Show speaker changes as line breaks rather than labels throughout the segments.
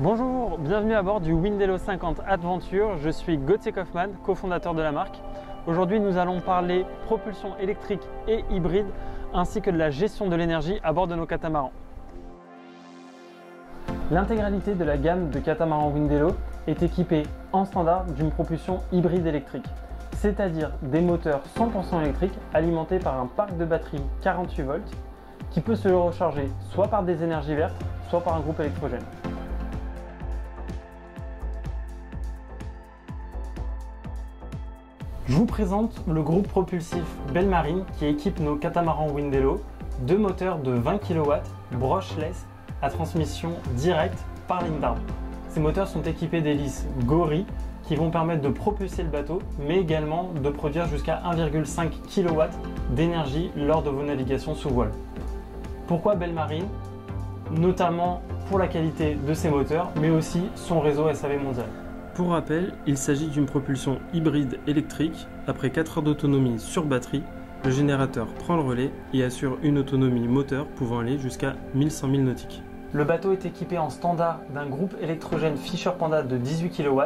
Bonjour, bienvenue à bord du Windello 50 Adventure. Je suis Gauthier Kaufmann, cofondateur de la marque. Aujourd'hui, nous allons parler propulsion électrique et hybride ainsi que de la gestion de l'énergie à bord de nos catamarans. L'intégralité de la gamme de catamarans Windello est équipée en standard d'une propulsion hybride électrique, c'est-à-dire des moteurs 100% électriques alimentés par un parc de batterie 48 volts qui peut se recharger soit par des énergies vertes, soit par un groupe électrogène. Je vous présente le groupe propulsif Belmarine qui équipe nos catamarans Windello, deux moteurs de 20 kW brushless à transmission directe par ligne d'arbre. Ces moteurs sont équipés d'hélices Gory qui vont permettre de propulser le bateau, mais également de produire jusqu'à 1,5 kW d'énergie lors de vos navigations sous voile. Pourquoi Belmarine? Notamment pour la qualité de ses moteurs, mais aussi son réseau SAV mondial. Pour rappel, il s'agit d'une propulsion hybride électrique. Après 4 heures d'autonomie sur batterie, le générateur prend le relais et assure une autonomie moteur pouvant aller jusqu'à 1100 000 nautiques. Le bateau est équipé en standard d'un groupe électrogène Fischer Panda de 18 kW,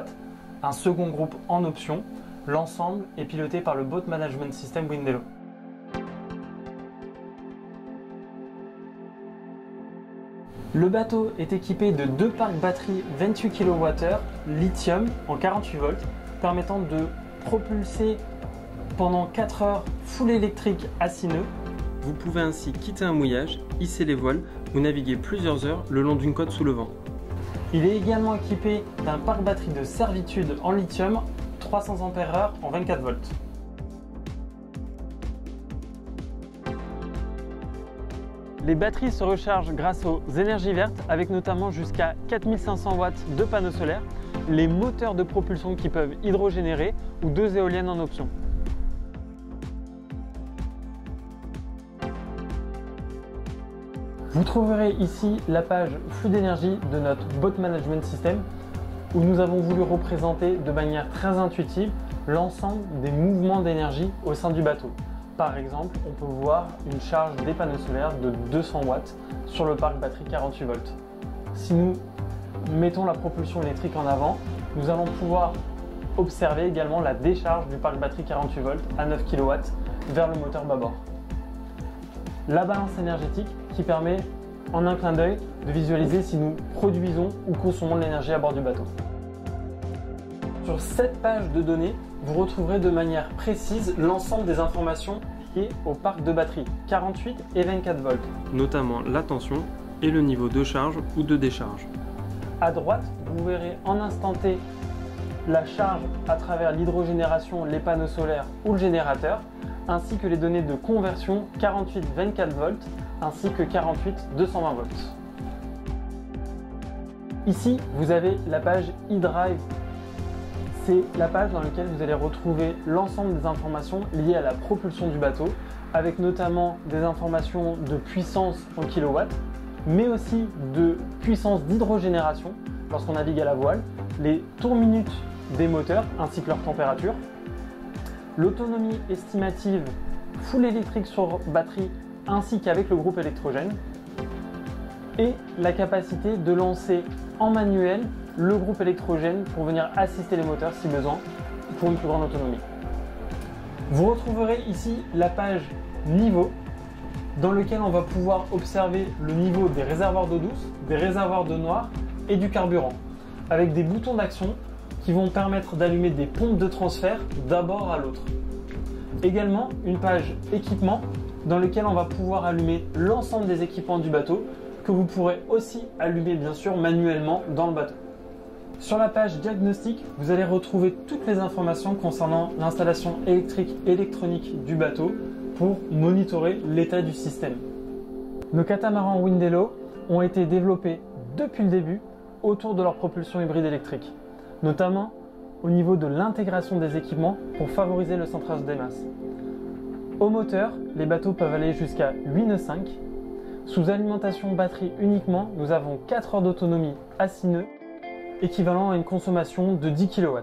un second groupe en option. L'ensemble est piloté par le Boat Management System Windello. Le bateau est équipé de deux parcs batteries 28 kWh lithium en 48 volts permettant de propulser pendant 4 heures full électrique à 6 nœuds. Vous pouvez ainsi quitter un mouillage, hisser les voiles ou naviguer plusieurs heures le long d'une côte sous le vent. Il est également équipé d'un parc batterie de servitude en lithium 300 Ah en 24 volts. Les batteries se rechargent grâce aux énergies vertes avec notamment jusqu'à 4500 watts de panneaux solaires, les moteurs de propulsion qui peuvent hydrogénérer ou deux éoliennes en option. Vous trouverez ici la page flux d'énergie de notre Boat Management System où nous avons voulu représenter de manière très intuitive l'ensemble des mouvements d'énergie au sein du bateau. Par exemple, on peut voir une charge des panneaux solaires de 200 watts sur le parc batterie 48 volts. Si nous mettons la propulsion électrique en avant, nous allons pouvoir observer également la décharge du parc batterie 48 volts à 9 kW vers le moteur bâbord. La balance énergétique qui permet en un clin d'œil de visualiser si nous produisons ou consommons de l'énergie à bord du bateau. Sur cette page de données, vous retrouverez de manière précise l'ensemble des informations liées au parc de batterie 48 et 24 volts, notamment la tension et le niveau de charge ou de décharge. À droite, vous verrez en instant T la charge à travers l'hydrogénération, les panneaux solaires ou le générateur, ainsi que les données de conversion 48-24 volts ainsi que 48-220 volts. Ici, vous avez la page eDrive. C'est la page dans laquelle vous allez retrouver l'ensemble des informations liées à la propulsion du bateau, avec notamment des informations de puissance en kilowatts, mais aussi de puissance d'hydrogénération lorsqu'on navigue à la voile, les tours minutes des moteurs ainsi que leur température, l'autonomie estimative full électrique sur batterie ainsi qu'avec le groupe électrogène, et la capacité de lancer en manuel le groupe électrogène pour venir assister les moteurs si besoin pour une plus grande autonomie. Vous retrouverez ici la page niveau dans lequel on va pouvoir observer le niveau des réservoirs d'eau douce, des réservoirs d'eau noire et du carburant avec des boutons d'action qui vont permettre d'allumer des pompes de transfert d'un bord à l'autre. Également une page équipement dans lequel on va pouvoir allumer l'ensemble des équipements du bateau que vous pourrez aussi allumer bien sûr manuellement dans le bateau. Sur la page diagnostic, vous allez retrouver toutes les informations concernant l'installation électrique et électronique du bateau pour monitorer l'état du système. Nos catamarans Windello ont été développés depuis le début autour de leur propulsion hybride électrique, notamment au niveau de l'intégration des équipements pour favoriser le centrage des masses. Au moteur, les bateaux peuvent aller jusqu'à 8 nœuds 5. Sous alimentation batterie uniquement, nous avons 4 heures d'autonomie à 6 nœuds, équivalent à une consommation de 10 kW.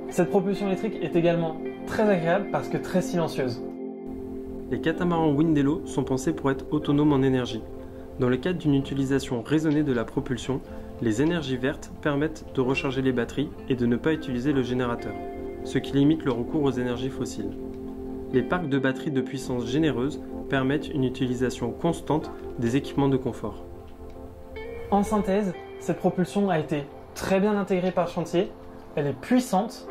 Cette propulsion électrique est également très agréable parce que très silencieuse. Les catamarans Windello sont pensés pour être autonomes en énergie.
Dans le cadre d'une utilisation raisonnée de la propulsion, les énergies vertes permettent de recharger les batteries et de ne pas utiliser le générateur, ce qui limite le recours aux énergies fossiles. Les parcs de batteries de puissance généreuse permettent une utilisation constante des équipements de confort.
En synthèse, cette propulsion a été très bien intégrée par le chantier, elle est puissante,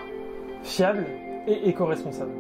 fiable et éco-responsable.